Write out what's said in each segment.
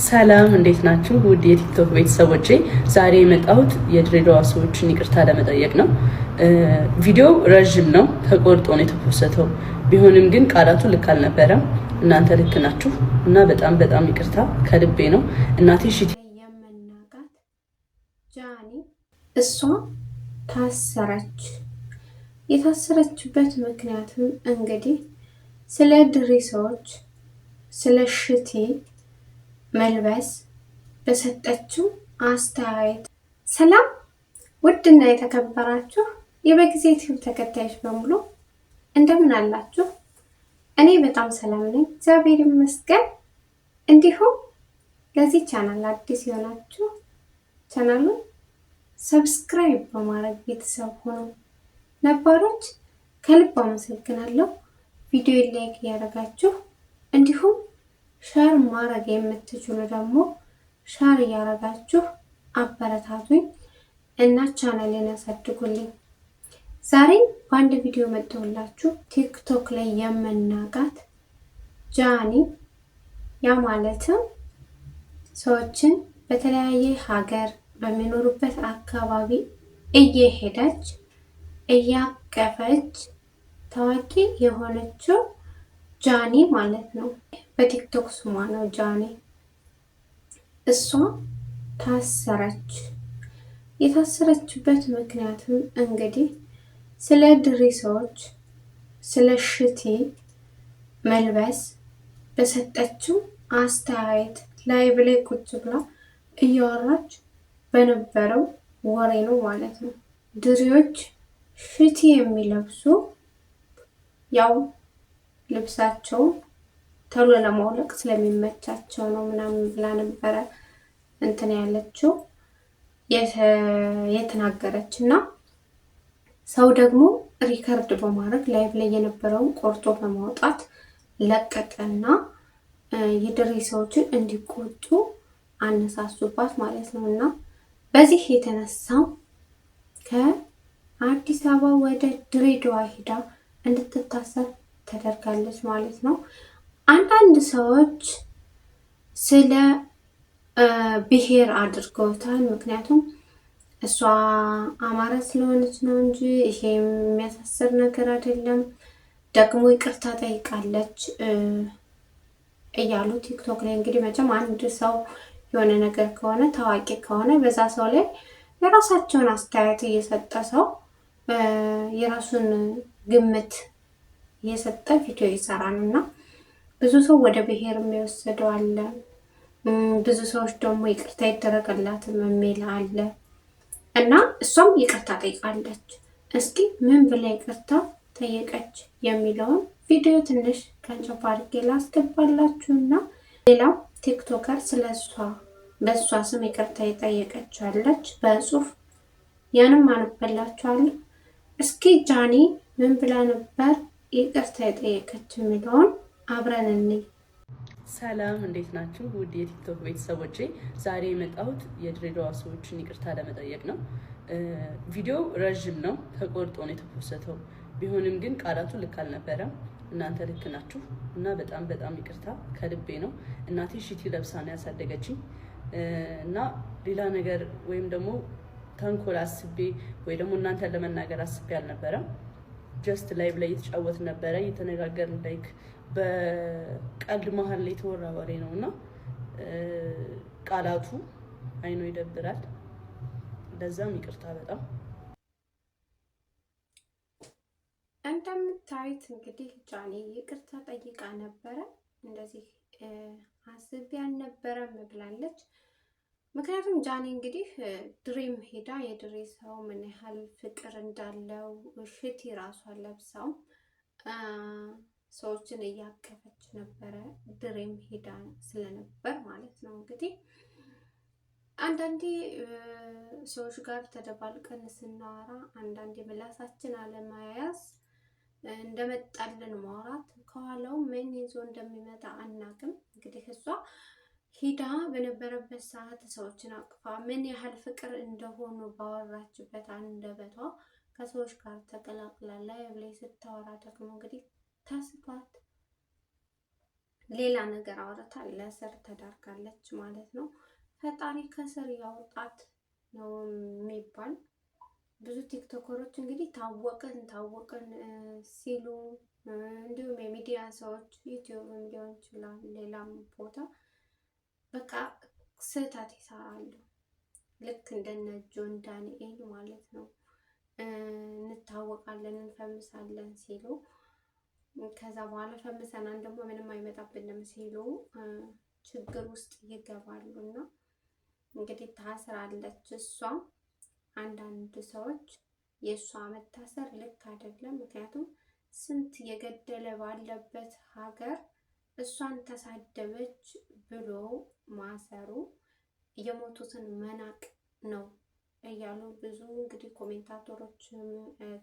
ሰላም እንዴት ናችሁ? ውድ የቲክቶክ ቤተሰቦቼ ዛሬ የመጣሁት የድሬዳዋ ሰዎችን ይቅርታ ለመጠየቅ ነው። ቪዲዮ ረዥም ነው፣ ተቆርጦ ነው የተፖሰተው። ቢሆንም ግን ቃላቱ ልክ አልነበረም። እናንተ ልክ ናችሁ እና በጣም ይቅርታ ከልቤ ነው። እናቴ የምናቃት ጃኒ እሷ ታሰረች። የታሰረችበት ምክንያትም እንግዲህ ስለ ድሬ ሰዎች ስለ ሽቲ መልበስ በሰጠችው አስተያየት። ሰላም ውድና የተከበራችሁ የበጊዜ ቲዩብ ተከታዮች በሙሉ እንደምን አላችሁ? እኔ በጣም ሰላም ነኝ፣ እግዚአብሔር ይመስገን። እንዲሁም ለዚህ ቻናል አዲስ የሆናችሁ ቻናሉን ሰብስክራይብ በማድረግ ቤተሰብ ሆኑ። ነባሮች ከልብ አመሰግናለሁ። ቪዲዮ ላይክ እያደረጋችሁ እንዲሁም ሸር ማድረግ የምትችሉ ደግሞ ሸር እያደረጋችሁ አበረታቱኝ እና ቻናሌን ያሳድጉልኝ። ዛሬ በአንድ ቪዲዮ መጥተውላችሁ ቲክቶክ ላይ የምናቃት ጃኒ ያ ማለትም ሰዎችን በተለያየ ሀገር በሚኖሩበት አካባቢ እየሄደች እያቀፈች ታዋቂ የሆነችው ጃኒ ማለት ነው። በቲክቶክ ስሟ ነው ጃኒ። እሷ ታሰረች። የታሰረችበት ምክንያትም እንግዲህ ስለ ድሬ ሰዎች ስለ ሽቲ መልበስ በሰጠችው አስተያየት ላይቭ ላይ ቁጭ ብላ እያወራች በነበረው ወሬ ነው ማለት ነው። ድሬዎች ሽቲ የሚለብሱ ያው ልብሳቸው ተሎ ለማውለቅ ስለሚመቻቸው ነው ምናምን ብላ ነበረ እንትን ያለችው የተናገረች እና ሰው ደግሞ ሪከርድ በማድረግ ላይቭ ላይ የነበረውን ቆርጦ በማውጣት ለቀቀና የድሬ ሰዎችን እንዲቆጡ አነሳሱባት ማለት ነው። እና በዚህ የተነሳ ከአዲስ አበባ ወደ ድሬዳዋ ሄዳ እንድትታሰር ተደርጋለች ማለት ነው። አንዳንድ ሰዎች ስለ ብሔር አድርገውታል። ምክንያቱም እሷ አማራ ስለሆነች ነው እንጂ ይሄ የሚያሳስር ነገር አይደለም። ደግሞ ይቅርታ ጠይቃለች እያሉ ቲክቶክ ላይ እንግዲህ መቼም አንድ ሰው የሆነ ነገር ከሆነ ታዋቂ ከሆነ በዛ ሰው ላይ የራሳቸውን አስተያየት እየሰጠ ሰው የራሱን ግምት እየሰጠ ቪዲዮ ይሰራል እና ብዙ ሰው ወደ ብሔር የሚወሰደው አለ። ብዙ ሰዎች ደግሞ ይቅርታ ይደረግላትም የሚል አለ እና እሷም ይቅርታ ጠይቃለች። እስኪ ምን ብላ ይቅርታ ጠየቀች የሚለውን ቪዲዮ ትንሽ ከንጨፍ አድርጌ ላስገባላችሁና ሌላው ቲክቶከር በእሷ ስም ይቅርታ የጠየቀቻለች በጽሁፍ ያንም አነበላችኋለሁ። እስኪ ጃኒ ምን ብላ ነበር ይቅርታ የጠየቀች የሚለውን አብረን እንይ። ሰላም እንዴት ናችሁ? ውድ የቲክቶክ ቤተሰቦቼ ዛሬ የመጣሁት የድሬዳዋ ሰዎችን ይቅርታ ለመጠየቅ ነው። ቪዲዮ ረዥም ነው፣ ተቆርጦ ነው የተፖሰተው። ቢሆንም ግን ቃላቱ ልክ አልነበረም። እናንተ ልክ ናችሁ እና በጣም ይቅርታ ከልቤ ነው። እናቴ ሽቲ ለብሳ ነው ያሳደገችኝ እና ሌላ ነገር ወይም ደግሞ ተንኮል አስቤ ወይ ደግሞ እናንተን ለመናገር አስቤ አልነበረም። ጀስት ላይቭ ላይ እየተጫወት ነበረ እየተነጋገርን ላይክ በቀልድ መሀል ላይ የተወራ ወሬ ነው እና ቃላቱ አይኖ ይደብራል። ለዛም ይቅርታ በጣም እንደምታዩት እንግዲህ ጃኒ ይቅርታ ጠይቃ ነበረ። እንደዚህ አስቤ አልነበረም ብላለች። ምክንያቱም ጃኒ እንግዲህ ድሬም ሄዳ የድሬ ሰው ምን ያህል ፍቅር እንዳለው ሽቲ ራሷን ለብሳው ሰዎችን እያቀፈች ነበረ። ድሬም ሄዳ ስለነበር ማለት ነው። እንግዲህ አንዳንዴ ሰዎች ጋር ተደባልቀን ስናወራ አንዳንዴ ምላሳችን አለመያዝ እንደመጣልን ማውራት ከኋላው ምን ይዞ እንደሚመጣ አናቅም። እንግዲህ እሷ ሂዳ በነበረበት ሰዓት ሰዎችን አቅፋ ምን ያህል ፍቅር እንደሆኑ ባወራችበት አንደበቷ ከሰዎች ጋር ተቀላቅላ ላይቭ ላይ ስታወራ ደግሞ እንግዲህ ተስቷት ሌላ ነገር አውርታ ለእስር ተዳርጋለች ማለት ነው። ፈጣሪ ከስር ያውጣት ነው የሚባል። ብዙ ቲክቶከሮች እንግዲህ ታወቅን ሲሉ እንዲሁም የሚዲያ ሰዎች ዩቲዩብም ሊሆን ይችላል ሌላም ቦታ በቃ ስህተት ይሰራሉ። ልክ እንደነ ጆን ዳንኤል ማለት ነው። እንታወቃለን እንፈምሳለን ሲሉ ከዛ በኋላ ፈምሰናን ደግሞ ምንም አይመጣብንም ሲሉ ችግር ውስጥ ይገባሉ። እና እንግዲህ ታስራለች እሷ። አንዳንድ ሰዎች የእሷ መታሰር ልክ አይደለም፣ ምክንያቱም ስንት የገደለ ባለበት ሀገር እሷን ተሳደበች ብሎ ማሰሩ የሞቱትን መናቅ ነው እያሉ ብዙ እንግዲህ ኮሜንታተሮችም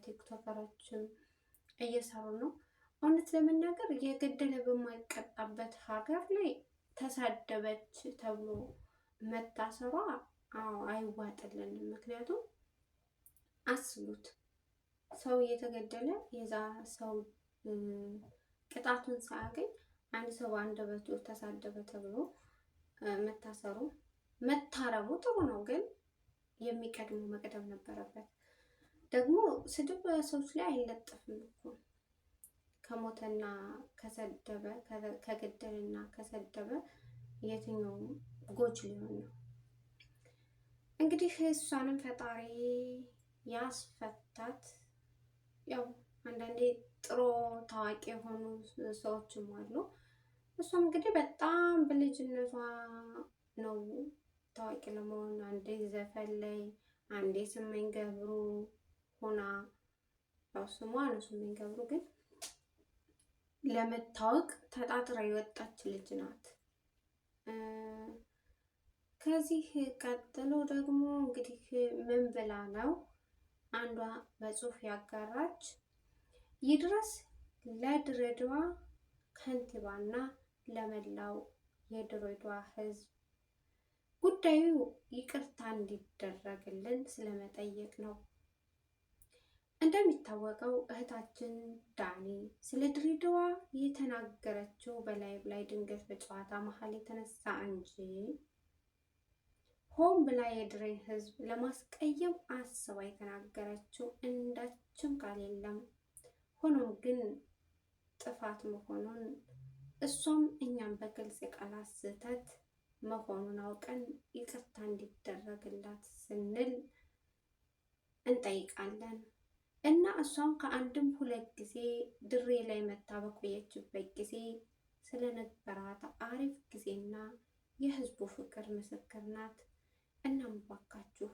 ቲክቶከሮችም እየሰሩ ነው። እውነት ለመናገር የገደለ በማይቀጣበት ሀገር ላይ ተሳደበች ተብሎ መታሰሯ አይዋጥልንም። ምክንያቱም አስቡት ሰው እየተገደለ የዛ ሰው ቅጣቱን ሳያገኝ አንድ ሰው በአንደበቱ ተሳደበ ተብሎ መታሰሩ መታረሙ ጥሩ ነው፣ ግን የሚቀድመው መቅደም ነበረበት። ደግሞ ስድብ ሰዎች ላይ አይለጠፍም እኮ ከሞተና ከሰደበ ከገደልና ከሰደበ የትኛው ጎጅ ሊሆን ነው? እንግዲህ እሷንም ፈጣሪ ያስፈታት። ያው አንዳንዴ ጥሩ ታዋቂ የሆኑ ሰዎችም አሉ። እሷም እንግዲህ በጣም በልጅነቷ ነው ታዋቂ ለመሆን አንዴ ዘፈን ላይ አንዴ ስመኝ ገብሩ ሆና ያው ስሟ ነው ስመኝ ገብሩ፣ ግን ለመታወቅ ተጣጥራ የወጣች ልጅ ናት። ከዚህ ቀጥሎ ደግሞ እንግዲህ ምን ብላ ነው አንዷ በጽሁፍ ያጋራች፣ ይድረስ ለድሬዳዋ ከንቲባና ለመላው የድሬዳዋ ሕዝብ ጉዳዩ ይቅርታ እንዲደረግልን ስለመጠየቅ ነው። እንደሚታወቀው እህታችን ዳኒ ስለ ድሬዳዋ የተናገረችው በላይቭ ላይ ድንገት በጨዋታ መሀል የተነሳ እንጂ ሆን ብላ የድሬን ህዝብ ለማስቀየም አስባ የተናገረችው እንዳችም ቃል የለም። ሆኖም ግን ጥፋት መሆኑን እሷም እኛም በግልጽ የቃላት ስህተት መሆኑን አውቀን ይቅርታ እንዲደረግላት ስንል እንጠይቃለን። እና እሷም ከአንድም ሁለት ጊዜ ድሬ ላይ መታ በቆየችበት ጊዜ ስለነበራት አሪፍ ጊዜና የህዝቡ ፍቅር ምስክር ናት። እናም ባካችሁ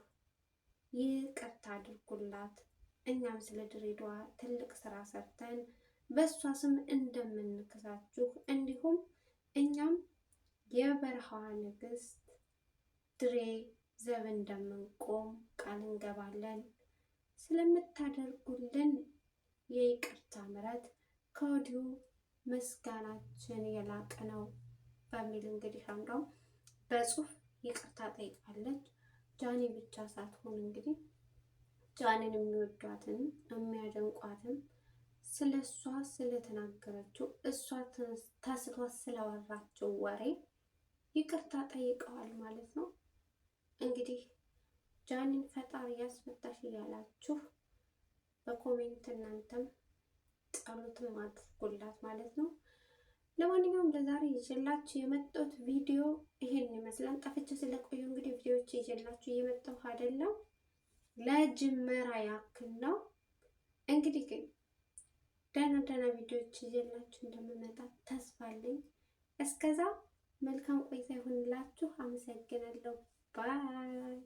ይቅርታ አድርጉላት። እኛም ስለ ድሬዳዋ ትልቅ ስራ ሰርተን በእሷ ስም እንደምንክሳችሁ እንዲሁም እኛም የበረሃዋ ንግስት ድሬ ዘብ እንደምንቆም ቃል እንገባለን። ስለምታደርጉልን የይቅርታ ምሕረት ከወዲሁ ምስጋናችን የላቀ ነው በሚል እንግዲህ አንዷም በጽሁፍ ይቅርታ ጠይቃለች። ጃኒ ብቻ ሳትሆን እንግዲህ ጃኒን የሚወዷትን የሚያደንቋትም ስለ እሷ ስለተናገረችው እሷ ተስቷ ስላወራቸው ወሬ ይቅርታ ጠይቀዋል ማለት ነው። እንግዲህ ጃኒን ፈጣሪ ያስፈታሽ እያላችሁ በኮሜንት እናንተም ጸሎትም አድርጉላት ማለት ነው። ለማንኛውም ለዛሬ ይዤላችሁ የመጣሁት ቪዲዮ ይሄን ይመስላል። ጠፍቼ ስለቆዩ እንግዲህ ቪዲዮዎች ይዤላችሁ እየመጣሁ አይደለም፣ ለጅመራ ያክል ነው። እንግዲህ ግን ደህና ቪዲዮዎች ይዤላችሁ እንደምመጣ ተስፋ አለኝ። እስከዛ መልካም ቆይታ ይሁንላችሁ። አመሰግናለሁ። ባይ